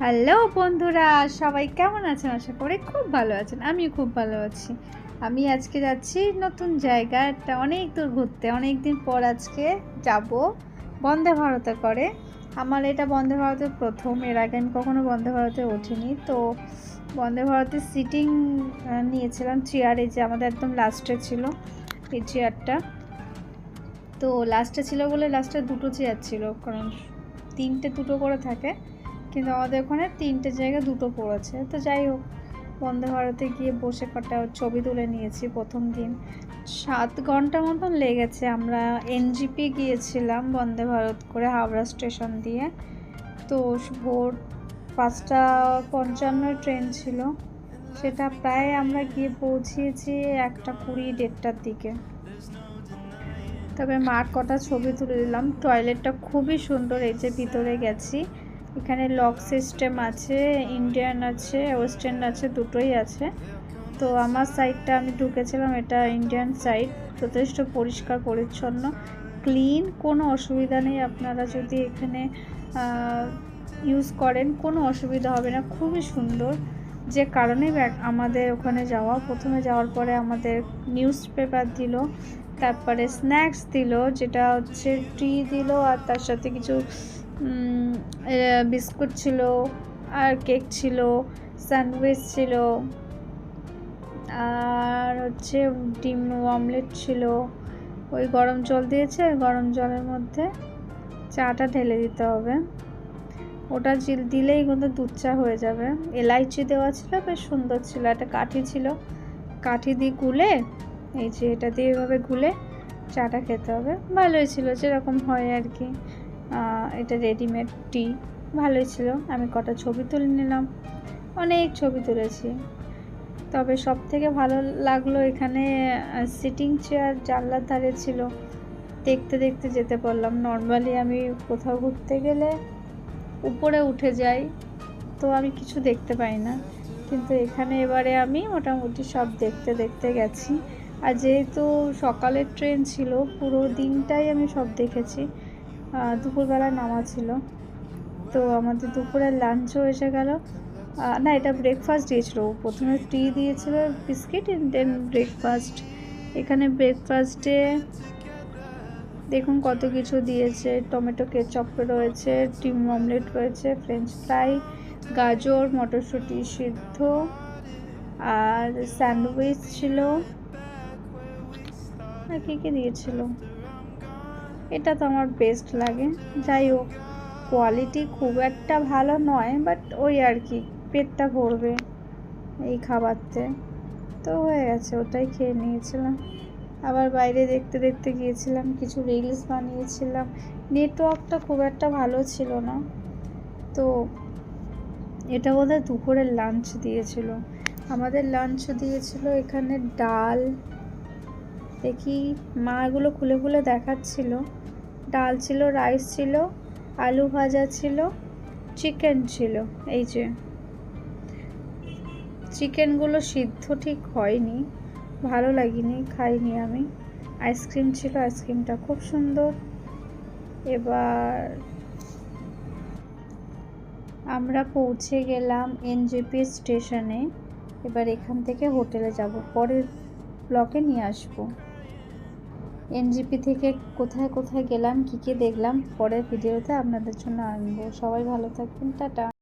Hello বন্ধুরা, সবাই কেমন আছেন? আশা করি খুব ভালো আছেন। আমিও খুব ভালো আছি। আমি আজকে যাচ্ছি নতুন জায়গা, একটা অনেক দূর ঘুরতে। অনেক দিন পর আজকে যাব বন্দে ভারতে করে। আমার এটা বন্দে ভারতের প্রথম। এর আগে আমি কখনো বন্দে ভারতে ওঠিনি। তো বন্দে ভারতের সিটিং নিয়েছিলাম চেয়ারে, যে আমাদের একদম লাস্টে ছিল এই চেয়ারটা। তো লাস্টে ছিল বলে লাস্টে দুটো চেয়ার ছিল, কারণ দুটো করে থাকে, কিন্তু আমাদের ওখানে 3টে জায়গা দুটো পড়েছে। তো যাই হোক, বন্দে ভারতে গিয়ে বসে কটা ছবি তুলে নিয়েছি। প্রথম দিন 7 ঘন্টা মতন লেগেছে। আমরা এনজিপি গিয়েছিলাম বন্দে ভারত করে হাওড়া স্টেশন দিয়ে। তো ভোর 5:55 ট্রেন ছিল, সেটা প্রায় আমরা গিয়ে পৌঁছিয়েছি 1:20 1:30টার দিকে। তবে মার কটা ছবি তুলে দিলাম। টয়লেটটা খুবই সুন্দর। এই যে ভিতরে গেছি, এখানে লক সিস্টেম আছে, ইন্ডিয়ান আছে, ওয়েস্টার্ন আছে, দুটোই আছে। তো আমার সাইডটা আমি ঢুকেছিলাম, এটা ইন্ডিয়ান সাইড। যথেষ্ট পরিষ্কার পরিচ্ছন্ন, ক্লিন, কোনো অসুবিধা নেই। আপনারা যদি এখানে ইউজ করেন কোনো অসুবিধা হবে না, খুবই সুন্দর। যে কারণে আমাদের ওখানে যাওয়া, প্রথমে যাওয়ার পরে আমাদের নিউজ পেপার দিল, তারপরে স্ন্যাক্স দিল, যেটা হচ্ছে টি দিল, আর তার সাথে কিছু বিস্কুট ছিল, আর কেক ছিল, স্যান্ডউইচ ছিল, আর হচ্ছে ডিম অমলেট ছিল। ওই গরম জল দিয়েছে, গরম জলের মধ্যে চাটা ঢেলে দিতে হবে। ওটা দিলেই কিন্তু দুধ চা হয়ে যাবে। এলাইচি দেওয়া ছিল, বেশ সুন্দর ছিল। একটা কাঠি ছিল, কাঠি দিয়ে গুলে, এই যে এটা দিয়ে এভাবে গুলে চাটা খেতে হবে। ভালোই ছিল, যেরকম হয় আর কি। এটা রেডিমেড টি, ভালোই ছিল। আমি কটা ছবি তুলে নিলাম, অনেক ছবি তুলেছি। তবে সব থেকে ভালো লাগলো এখানে সিটিং চেয়ার জানলার ধারে ছিল, দেখতে দেখতে যেতে পারলাম। নর্মালি আমি কোথাও ঘুরতে গেলে উপরে উঠে যাই, তো আমি কিছু দেখতে পাই না, কিন্তু এখানে এবারে আমি মোটামুটি সব দেখতে দেখতে গেছি। আর যেহেতু সকালের ট্রেন ছিল, পুরো দিনটাই আমি সব দেখেছি। দুপুরবেলা নামা ছিল, তো আমাদের দুপুরের লাঞ্চও এসে গেল। না, এটা ব্রেকফাস্ট দিয়েছিল। প্রথমে টি দিয়েছিল, বিস্কিট, দেন ব্রেকফাস্ট। এখানে ব্রেকফাস্টে দেখুন কত কিছু দিয়েছে। টমেটো কেচাপ রয়েছে, ডিম অমলেট রয়েছে, ফ্রেঞ্চ ফ্রাই, গাজর, মটরশুঁটি সিদ্ধ, আর স্যান্ডউইচ ছিল। আর কী কী দিয়েছিল, এটা তো আমার বেস্ট লাগে। যাই হোক, কোয়ালিটি খুব একটা ভালো নয়, বাট ওই আর কি, পেটটা ভরবে এই খাবারতে, তো হয়ে গেছে, ওটাই খেয়ে নিয়েছিলাম। আবার বাইরে দেখতে দেখতে গিয়েছিলাম, কিছু রিলস বানিয়েছিলাম। নেটওয়ার্কটা খুব একটা ভালো ছিল না। তো এটা বোধহয় দুপুরের লাঞ্চ দিয়েছিল। আমাদের লাঞ্চ দিয়েছিল এখানে ডাল, দেখি মা এগুলো খুলে খুলে দেখাচ্ছিল। ডাল ছিল, রাইস ছিল, আলু ভাজা ছিল, চিকেন ছিল। এই যে চিকেনগুলো সিদ্ধ ঠিক হয়নি, ভালো লাগেনি, খাইনি আমি। আইসক্রিম ছিল, আইসক্রিমটা খুব সুন্দর। এবার আমরা পৌঁছে গেলাম এনজেপি স্টেশনে। এবার এখান থেকে হোটেলে যাব, পরের ব্লকে নিয়ে আসবো। এনজেপি থেকে কোথায় কোথায় গেলাম, কী কী দেখলাম, পরের ভিডিওতে আপনাদের জন্য আনবো। সবাই ভালো থাকবেন, টাটা।